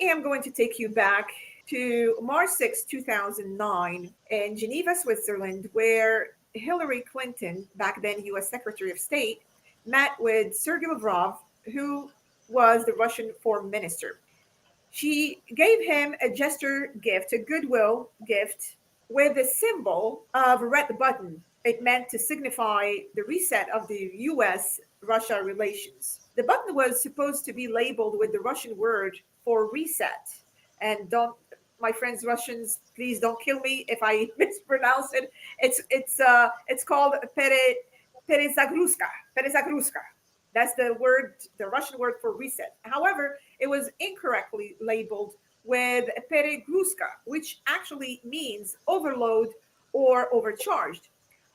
I am going to take you back to March 6, 2009, in Geneva, Switzerland, where Hillary Clinton, back then US Secretary of State, met with Sergei Lavrov, who was the Russian foreign minister. She gave him a gesture gift, a goodwill gift, with a symbol of a red button. It meant to signify the reset of the US Russia relations. The button was supposed to be labeled with the Russian word for reset. And don't, my friends Russians, please don't kill me if I mispronounce it. It's called perezagruska. Perezagruska. That's the word, the Russian word for reset. However, it was incorrectly labeled with peregruska, which actually means overload or overcharged.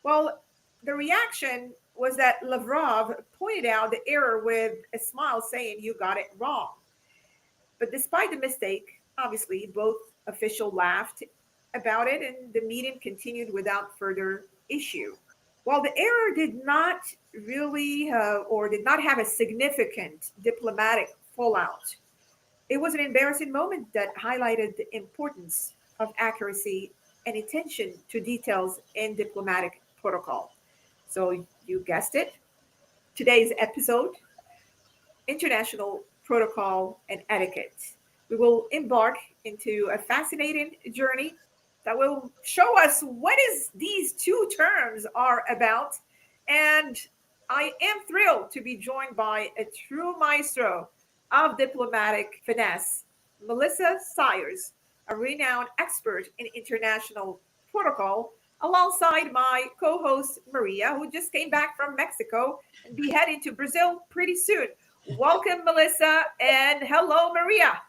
Well, the reaction was that Lavrov pointed out the error with a smile, saying, "You got it wrong." But despite the mistake, obviously, both officials laughed about it and the meeting continued without further issue. While the error did not really or did not have a significant diplomatic fallout, it was an embarrassing moment that highlighted the importance of accuracy and attention to details in diplomatic protocol. So, you guessed it, today's episode, International Protocol and Etiquette. We will embark into a fascinating journey that will show us what is these two terms are about. And I am thrilled to be joined by a true maestro of diplomatic finesse, Melissa Sayers, a renowned expert in international protocol, alongside my co-host Maria, who just came back from Mexico and be heading to Brazil pretty soon. Welcome, Melissa, and hello, Maria.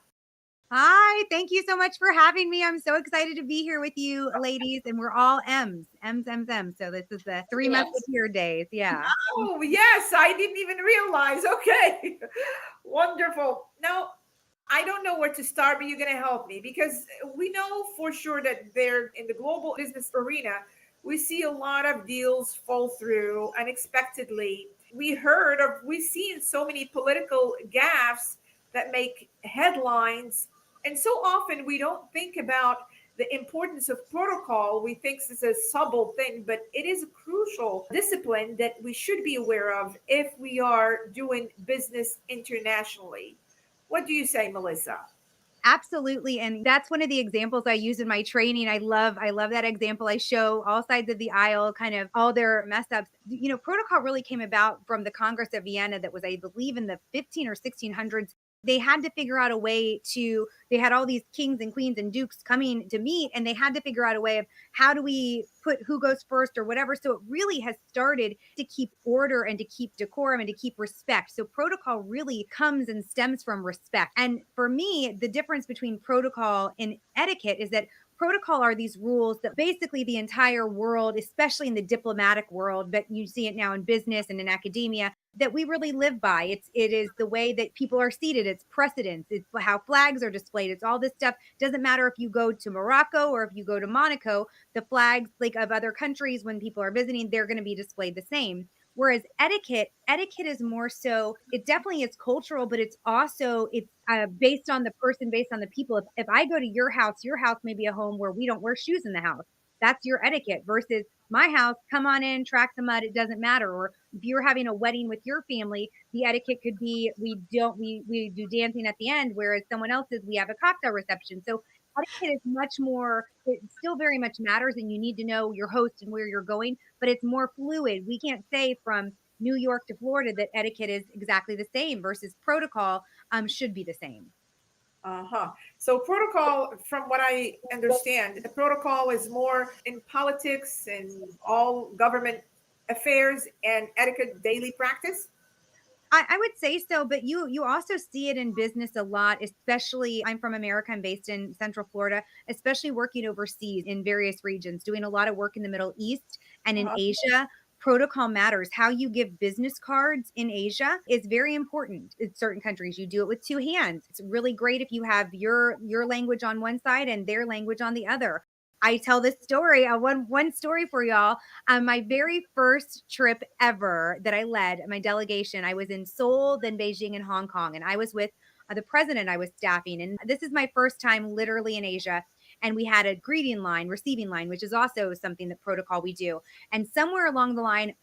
Hi, thank you so much for having me. I'm so excited to be here with you, ladies, and we're all M's, M's, M's, M's. So this is the three Yes. musketeer days. Yeah. Oh, yes, I didn't even realize. Okay, wonderful. Now, I don't know where to start, but you're going to help me because we know for sure that there in the global business arena, we see a lot of deals fall through unexpectedly. We've seen so many political gaffes that make headlines. And so often we don't think about the importance of protocol. We think this is a subtle thing, but it is a crucial discipline that we should be aware of if we are doing business internationally. What do you say, Melissa? Absolutely. And that's one of the examples I use in my training. I love that example. I show all sides of the aisle, kind of all their mess ups. Protocol really came about from the Congress of Vienna that was, I believe, in the 15 or 1600s. They had to figure out a way they had all these kings and queens and dukes coming to meet, and they had to figure out a way of how do we put who goes first or whatever. So it really has started to keep order and to keep decorum and to keep respect. So protocol really comes and stems from respect. And for me, the difference between protocol and etiquette is that protocol are these rules that basically the entire world, especially in the diplomatic world, but you see it now in business and in academia, that we really live by. It is the way that people are seated, it's precedence, it's how flags are displayed, it's all this stuff. Doesn't matter if you go to Morocco or if you go to Monaco, the flags like of other countries when people are visiting, they're going to be displayed the same. Whereas etiquette is more so, it definitely is cultural, but it's based on the person, based on the people. If I go to your house may be a home where we don't wear shoes in the house. That's your etiquette versus my house, come on in, track the mud, it doesn't matter. Or if you're having a wedding with your family, the etiquette could be we do dancing at the end, whereas someone else's we have a cocktail reception. So etiquette is much more, it still very much matters, and you need to know your host and where you're going, but it's more fluid. We can't say from New York to Florida that etiquette is exactly the same versus protocol should be the same. Uh-huh. So protocol, from what I understand, the protocol is more in politics and all government affairs and etiquette daily practice. I would say so, but you also see it in business a lot, especially I'm from America, I'm based in Central Florida, especially working overseas in various regions, doing a lot of work in the Middle East and in Uh-huh. Asia. Protocol matters. How you give business cards in Asia is very important. In certain countries, you do it with two hands. It's really great if you have your language on one side and their language on the other. I tell this story, one story for y'all. My very first trip ever that I led, my delegation, I was in Seoul, then Beijing and Hong Kong. And I was with the president I was staffing. And this is my first time literally in Asia. And we had a greeting line, receiving line, which is also something that protocol we do. And somewhere along the line,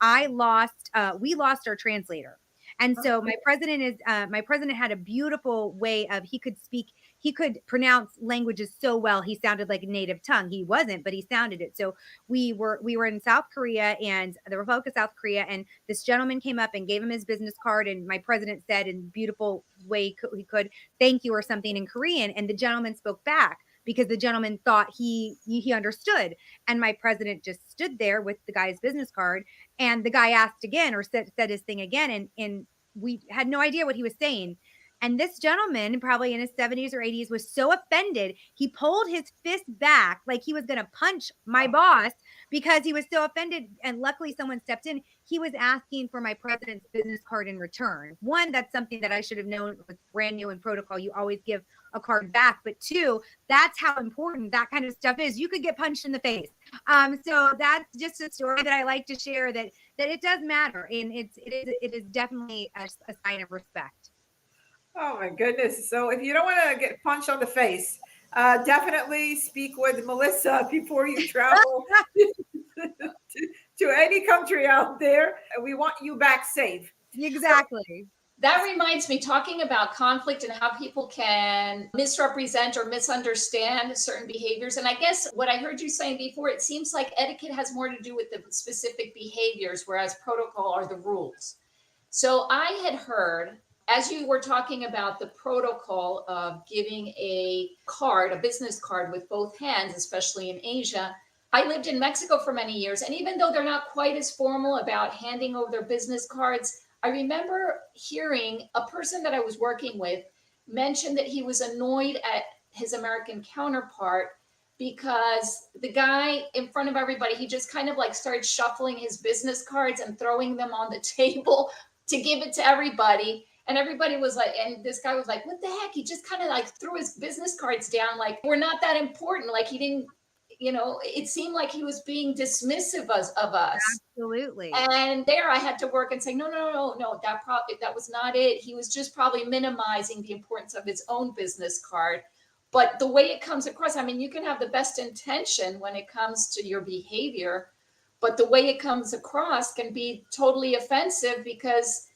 we lost our translator. And so my president had a beautiful way of, he could pronounce languages so well. He sounded like a native tongue. He wasn't, but he sounded it. So we were in South Korea, and the Republic of South Korea, and this gentleman came up and gave him his business card, and my president said in beautiful way he could, thank you or something in Korean, and the gentleman spoke back because the gentleman thought he understood. And my president just stood there with the guy's business card, and the guy asked again or said his thing again, and we had no idea what he was saying. And this gentleman, probably in his 70s or 80s, was so offended, he pulled his fist back like he was going to punch my boss because he was so offended. And luckily, someone stepped in. He was asking for my president's business card in return. One, that's something that I should have known was brand new in protocol. You always give a card back. But two, that's how important that kind of stuff is. You could get punched in the face. So that's just a story that I like to share, that it does matter, and it is definitely a sign of respect. Oh my goodness. So if you don't want to get punched on the face, definitely speak with Melissa before you travel to any country out there. We want you back safe. Exactly. That reminds me, talking about conflict and how people can misrepresent or misunderstand certain behaviors. And I guess what I heard you saying before, it seems like etiquette has more to do with the specific behaviors, whereas protocol are the rules. So I had heard, as you were talking about the protocol of giving a card, a business card with both hands, especially in Asia, I lived in Mexico for many years. And even though they're not quite as formal about handing over their business cards, I remember hearing a person that I was working with mention that he was annoyed at his American counterpart because the guy in front of everybody, he just kind of like started shuffling his business cards and throwing them on the table to give it to everybody. And everybody was like, and this guy was like, what the heck? He just kind of like threw his business cards down. Like, we're not that important. Like, he didn't, it seemed like he was being dismissive of us. Absolutely. And there I had to work and say, no, that was not it. He was just probably minimizing the importance of his own business card. But the way it comes across, I mean, you can have the best intention when it comes to your behavior, but the way it comes across can be totally offensive because,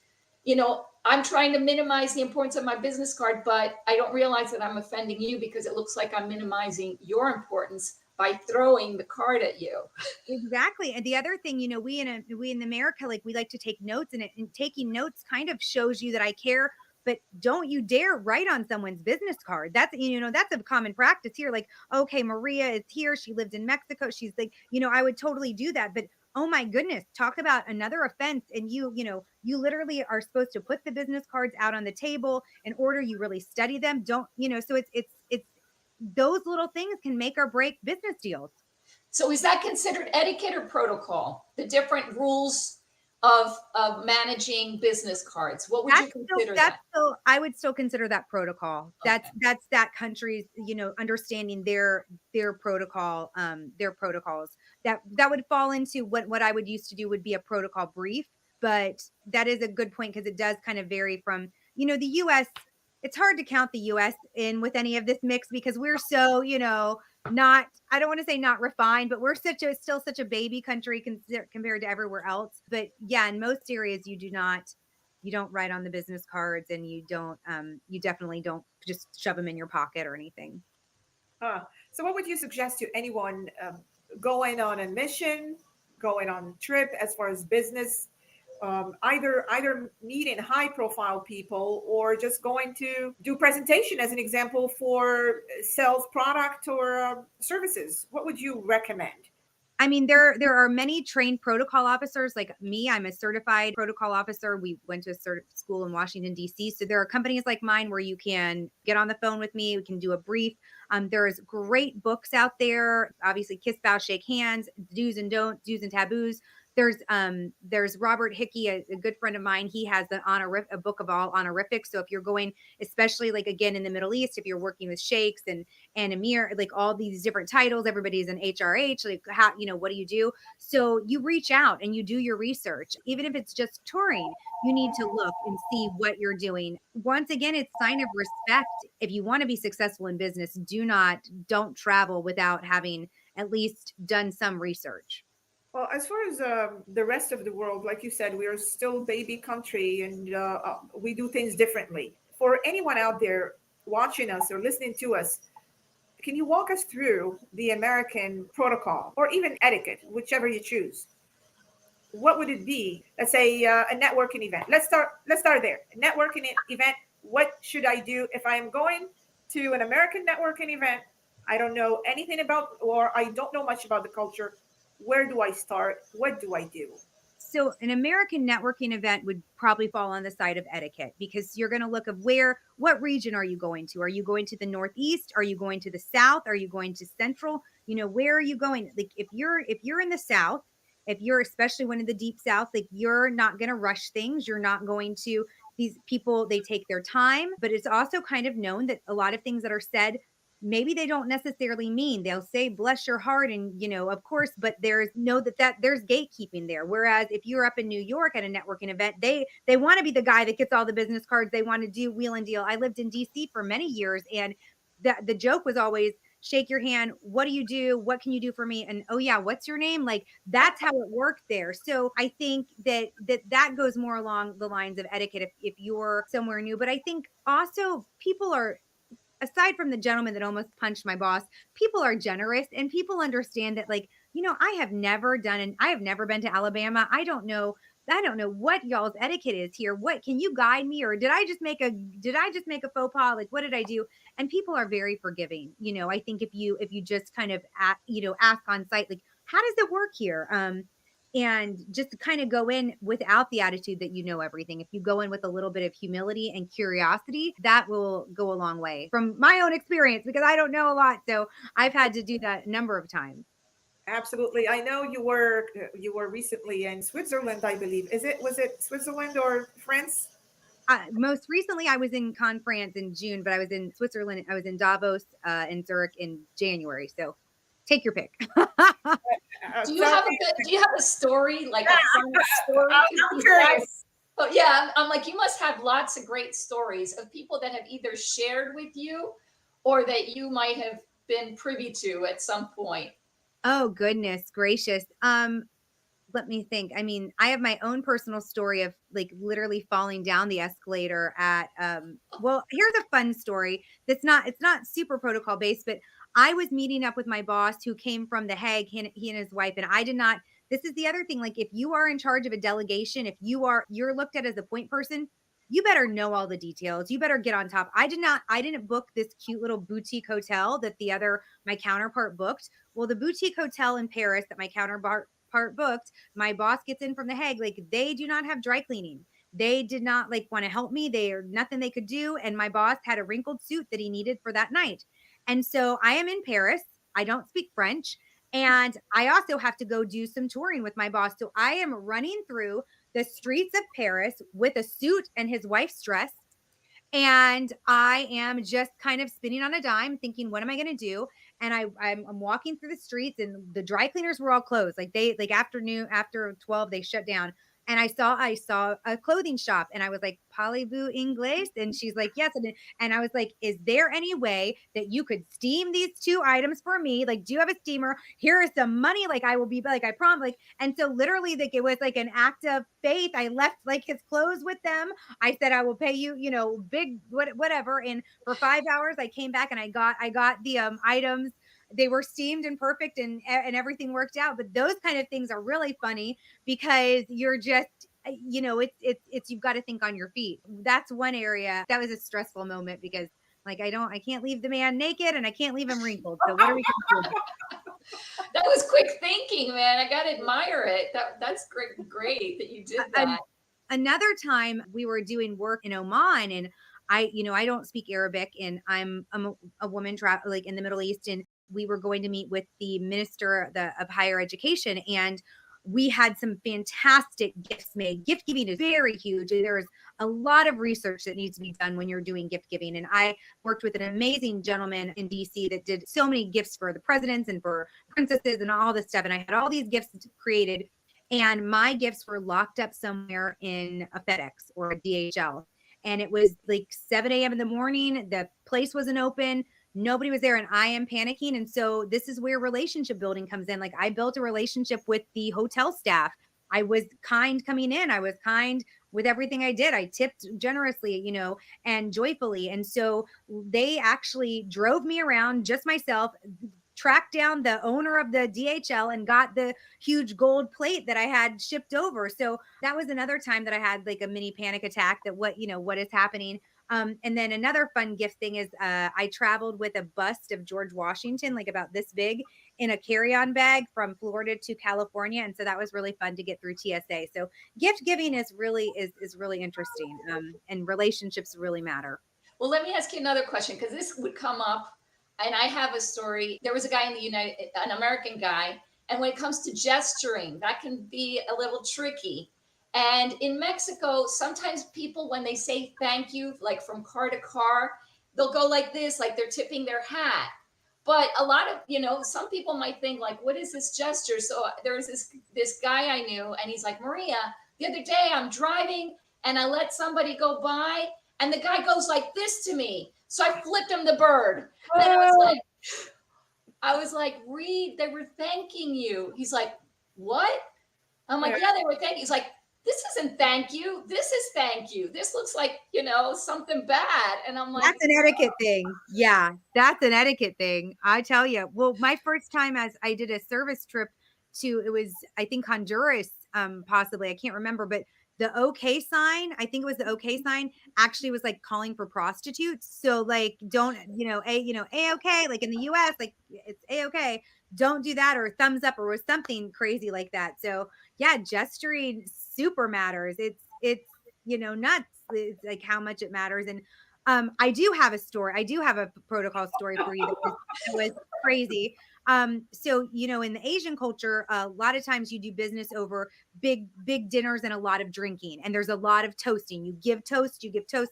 I'm trying to minimize the importance of my business card, but I don't realize that I'm offending you because it looks like I'm minimizing your importance by throwing the card at you. Exactly. And the other thing, we in America, like, we like to take notes, and taking notes kind of shows you that I care. But don't you dare write on someone's business card. That's that's a common practice here. Like, okay, Maria is here. She lived in Mexico. She's like, I would totally do that. But oh my goodness, talk about another offense. And you literally are supposed to put the business cards out on the table in order. You really study them. Don't, so it's those little things can make or break business deals. So is that considered etiquette or protocol? The different rules of managing business cards. What would you consider that? I would still consider that protocol. Okay. That's that country's, understanding their protocol, their protocols. That would fall into what I would used to do would be a protocol brief. But that is a good point, because it does kind of vary from, the US. It's hard to count the US in with any of this mix because we're so, not, I don't want to say not refined, but we're still such a baby country compared to everywhere else. But yeah, in most areas you don't write on the business cards, and you definitely don't just shove them in your pocket or anything. So what would you suggest to anyone going on a mission, going on a trip as far as business, either meeting high profile people or just going to do presentation as an example for sales product or services? What would you recommend? I mean, there are many trained protocol officers like me. I'm a certified protocol officer. We went to a school in Washington, D.C. So there are companies like mine where you can get on the phone with me. We can do a brief. There's great books out there. Obviously, Kiss, Bow, Shake Hands, Do's and Don'ts, Do's and Taboos. There's Robert Hickey, a good friend of mine. He has a book of all honorifics. So if you're going, especially like again in the Middle East, if you're working with sheikhs and emir, like all these different titles, everybody's an HRH. Like how, what do you do? So you reach out and you do your research, even if it's just touring. You need to look and see what you're doing. Once again, it's sign of respect. If you want to be successful in business, don't travel without having at least done some research. Well, as far as the rest of the world, like you said, we are still baby country, and we do things differently. For anyone out there watching us or listening to us, can you walk us through the American protocol or even etiquette, whichever you choose? What would it be? Let's say a networking event. Let's start there. A networking event. What should I do if I am going to an American networking event? I don't know anything about, or I don't know much about the culture. Where do I start? What do I do? So an American networking event would probably fall on the side of etiquette, because you're going to look of what region are you going to? Are you going to the Northeast? Are you going to the South? Are you going to Central? Where are you going? Like if you're in the South, if you're especially one in the deep South, like you're not going to rush things. You're not going to, these people, they take their time, but it's also kind of known that a lot of things that are said, maybe they don't necessarily mean. They'll say bless your heart, and of course, but there's no that there's gatekeeping there. Whereas if you're up in New York at a networking event, they want to be the guy that gets all the business cards. They want to do wheel and deal. I lived in DC for many years, and the joke was always shake your hand. What do you do? What can you do for me? And oh yeah, what's your name? Like that's how it worked there. So I think that goes more along the lines of etiquette if you're somewhere new. But I think also people are, aside from the gentleman that almost punched my boss, people are generous and people understand that, like, I have never done, and I have never been to Alabama. I don't know what y'all's etiquette is here. What can you guide me? Or did I just make a faux pas? Like, what did I do? And people are very forgiving. I think if you just kind of ask on site, like, how does it work here? And just to kind of go in without the attitude that you know everything. If you go in with a little bit of humility and curiosity, that will go a long way, from my own experience, because I don't know a lot. So I've had to do that a number of times. Absolutely. I know you were recently in Switzerland, I believe. Was it Switzerland or France? Most recently, I was in France in June, but I was in Switzerland. I was in Davos and Zurich in January. So take your pick. Do you So have a story, like a fun story? I'm curious. Oh yeah, I'm like, you must have lots of great stories of people that have either shared with you or that you might have been privy to at some point. Oh, goodness gracious. Let me think. I mean, I have my own personal story of like literally falling down the escalator at well, here's a fun story. It's not super protocol based, but I was meeting up with my boss who came from The Hague, he and his wife, and I did not. This is the other thing. Like if you are in charge of a delegation, if you're looked at as a point person, you better know all the details. You better get on top. I didn't book this cute little boutique hotel that my counterpart booked. Well, the boutique hotel in Paris that my counterpart booked, my boss gets in from The Hague, like they do not have dry cleaning. They did not like want to help me. They are nothing they could do. And my boss had a wrinkled suit that he needed for that night. And so I am in Paris. I don't speak French. And I also have to go do some touring with my boss. So I am running through the streets of Paris with a suit and his wife's dress. And I am just kind of spinning on a dime, thinking, what am I going to do? And I'm walking through the streets, and the dry cleaners were all closed. Like afternoon after 12, they shut down. And I saw a clothing shop, and I was like, "Parlez-vous English?" And she's like, "Yes." And I was like, "Is there any way that you could steam these two items for me? Like, do you have a steamer? Here is some money. Like, I will be like, I promise." Like, and so literally, like, it was like an act of faith. I left like his clothes with them. I said, I will pay you, big whatever. And for 5 hours, I came back and I got the items. They were steamed and perfect, and everything worked out. But those kind of things are really funny, because you're just, it's you've got to think on your feet. That's one area that was a stressful moment, because like I can't leave the man naked, and I can't leave him wrinkled. So what are we going to do? That was quick thinking, man. I gotta admire it. That's great that you did that. Another time we were doing work in Oman, and I don't speak Arabic, and I'm a woman like in the Middle East, and we were going to meet with the minister of higher education, and we had some fantastic gifts made. Gift giving is very huge. There's a lot of research that needs to be done when you're doing gift giving. And I worked with an amazing gentleman in DC that did so many gifts for the presidents and for princesses and all this stuff. And I had all these gifts created, and my gifts were locked up somewhere in a FedEx or a DHL. And it was like 7 a.m. in the morning. The place wasn't open. Nobody was there, and I am panicking. And so this is where relationship building comes in. Like, I built a relationship with the hotel staff. I was kind coming in. I was kind with everything I did. I tipped generously, and joyfully. And so they actually drove me around, just myself, tracked down the owner of the DHL and got the huge gold plate that I had shipped over. So that was another time that I had like a mini panic attack that what is happening. And then another fun gift thing is I traveled with a bust of George Washington, like about this big, in a carry-on bag from Florida to California. And so that was really fun to get through TSA. So gift giving is really interesting, and relationships really matter. Well, let me ask you another question, because this would come up, and I have a story. There was a guy an American guy, and when it comes to gesturing, that can be a little tricky. And in Mexico, sometimes people, when they say thank you, like from car to car, they'll go like this, like they're tipping their hat. But a lot of, some people might think like, what is this gesture? So there was this guy I knew, and he's like, Maria, the other day I'm driving and I let somebody go by, and the guy goes like this to me. So I flipped him the bird. And I was like, Reed, they were thanking you. He's like, what? I'm like, yeah, they were thanking you. He's like, this isn't thank you. This is thank you. This looks like, something bad. And I'm like, that's an etiquette thing. Yeah, that's an etiquette thing. I tell you. Well, my first time as I did a service trip it was, I think, Honduras, possibly. I can't remember, but the okay sign, I think it was the okay sign, actually was like calling for prostitutes. So like, don't, A-okay, like in the US, like it's A-okay. Don't do that, or thumbs up, or something crazy like that. So yeah, gesturing super matters. It's nuts. It's like how much it matters. And I do have a story. I do have a protocol story for you that was crazy. So in the Asian culture, a lot of times you do business over big dinners and a lot of drinking, and there's a lot of toasting. You give toast.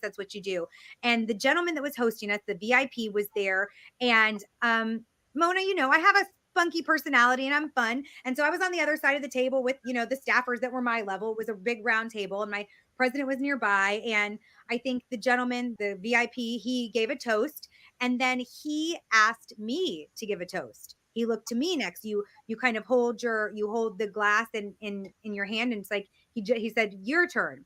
That's what you do. And the gentleman that was hosting us, the VIP, was there. And Mona, I have a funky personality and I'm fun. And so I was on the other side of the table with, the staffers that were my level. It was a big round table, and my president was nearby. And I think the gentleman, the VIP, he gave a toast, and then he asked me to give a toast. He looked to me next. You kind of hold the glass in your hand, and it's like, he said, your turn.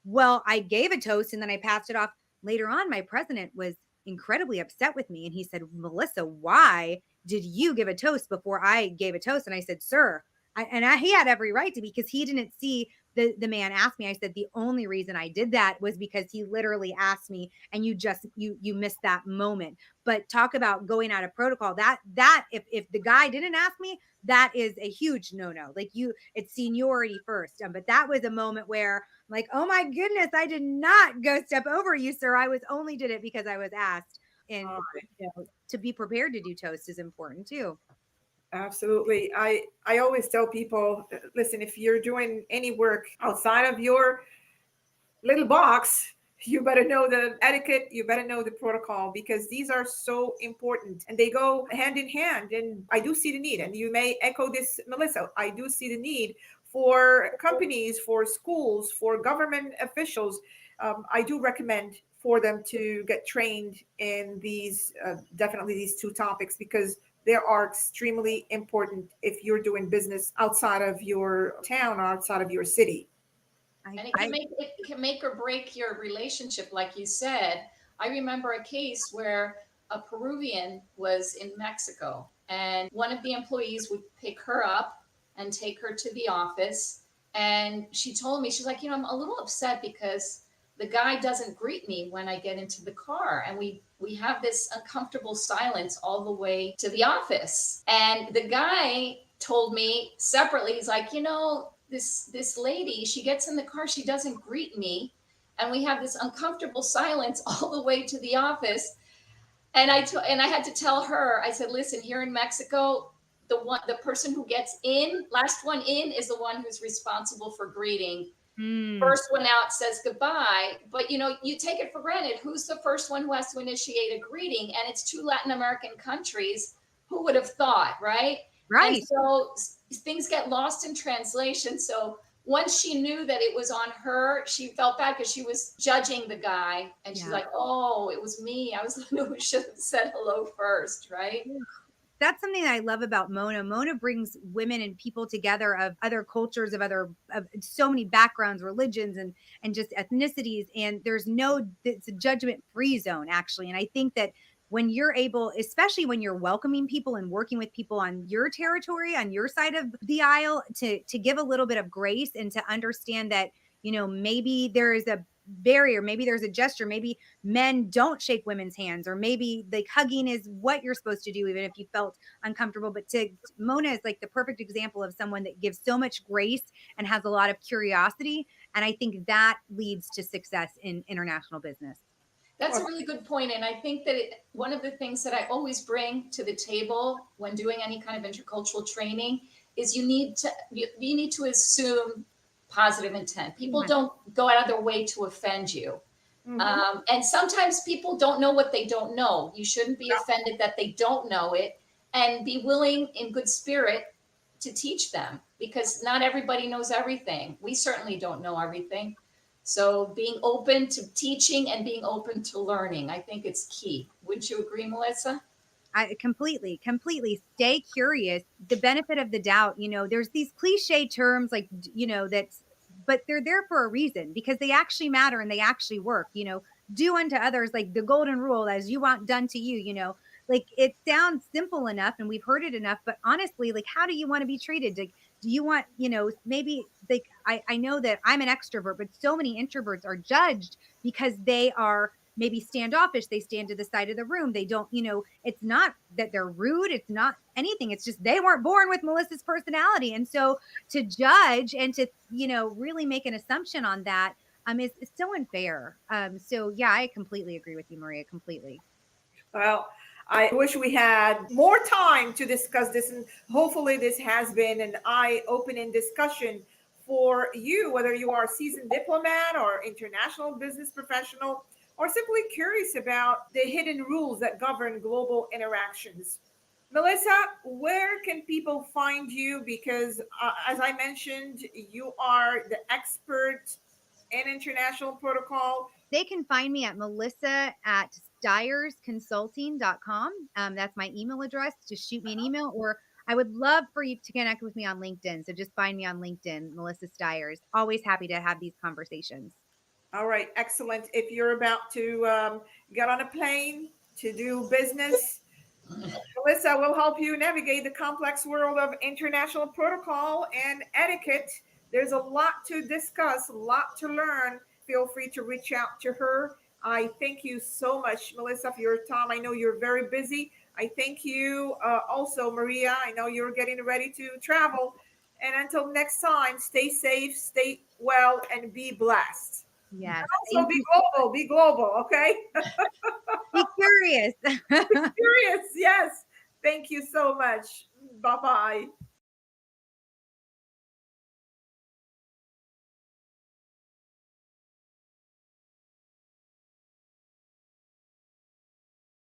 Well, I gave a toast and then I passed it off. Later on, my president was incredibly upset with me, and he said, Melissa, why did you give a toast before I gave a toast? And I said, sir, he had every right to, because he didn't see the man ask me. I said, the only reason I did that was because he literally asked me, and you missed that moment. But talk about going out of protocol, that if the guy didn't ask me, that is a huge no-no. Like, it's seniority first. But that was a moment where I'm like, oh my goodness, I did not go step over you, sir. I only did it because I was asked. And to be prepared to do toast is important too. Absolutely. I always tell people, listen, if you're doing any work outside of your little box, you better know the etiquette, you better know the protocol, because these are so important and they go hand in hand. And I do see the need, and you may echo this, Melissa, I do see the need for companies, for schools, for government officials. I do recommend for them to get trained in these, definitely these two topics, because they are extremely important if you're doing business outside of your town or outside of your city. And it can make or break your relationship, like you said. I remember a case where a Peruvian was in Mexico, and one of the employees would pick her up and take her to the office. And she told me, she's like, I'm a little upset because the guy doesn't greet me when I get into the car. And we have this uncomfortable silence all the way to the office. And the guy told me separately, he's like, this lady, she gets in the car, she doesn't greet me, and we have this uncomfortable silence all the way to the office. And I had to tell her, I said, listen, here in Mexico, the person who gets in, last one in, is the one who's responsible for greeting. First one out says goodbye, but you take it for granted. Who's the first one who has to initiate a greeting? And it's two Latin American countries. Who would have thought, right? And Right. so things get lost in translation. So once she knew that it was on her, she felt bad because she was judging the guy, and she's Yeah. like, "Oh, it was me. I was the one who should have said hello first," right? That's something that I love about Mona. Mona brings women and people together of other cultures, of so many backgrounds, religions, and just ethnicities. And it's a judgment free zone, actually. And I think that when you're able, especially when you're welcoming people and working with people on your territory, on your side of the aisle, to give a little bit of grace and to understand that, maybe there is a barrier, maybe there's a gesture, maybe men don't shake women's hands, or maybe like hugging is what you're supposed to do, even if you felt uncomfortable. But Mona is like the perfect example of someone that gives so much grace and has a lot of curiosity. And I think that leads to success in international business. That's a really good point. And I think that one of the things that I always bring to the table when doing any kind of intercultural training is you need to assume positive intent. People don't go out of their way to offend you. And sometimes people don't know what they don't know. You shouldn't be offended that they don't know it, and be willing in good spirit to teach them, because not everybody knows everything. We certainly don't know everything. So being open to teaching and being open to learning, I think it's key. Wouldn't you agree, Melissa? I completely stay curious. The benefit of the doubt, there's these cliche terms like, but they're there for a reason, because they actually matter and they actually work. Do unto others like the golden rule, as you want done to you. Like it sounds simple enough and we've heard it enough, but honestly, like, how do you want to be treated? Like, do you want, maybe like, I know that I'm an extrovert, but so many introverts are judged because they are maybe standoffish. They stand to the side of the room. They don't, it's not that they're rude. It's not anything. It's just they weren't born with Melissa's personality. And so to judge and to, really make an assumption on that is so unfair. So yeah, I completely agree with you, Maria, completely. Well, I wish we had more time to discuss this, and hopefully, this has been an eye-opening discussion for you, whether you are a seasoned diplomat or international business professional, or simply curious about the hidden rules that govern global interactions. Melissa, where can people find you? Because, as I mentioned, you are the expert in international protocol. They can find me at melissa@styersconsulting.com. That's my email address. Just shoot me an email, or I would love for you to connect with me on LinkedIn. So just find me on LinkedIn, Melissa Styers. Always happy to have these conversations. All right, excellent. If you're about to get on a plane to do business, Melissa will help you navigate the complex world of international protocol and etiquette. There's a lot to discuss, a lot to learn. Feel free to reach out to her. I thank you so much, Melissa, for your time. I know you're very busy. I thank you also, Maria. I know you're getting ready to travel. And until next time, stay safe, stay well, and be blessed. Yes. Also, be global, okay? Be curious. Curious, yes. Thank you so much. Bye bye.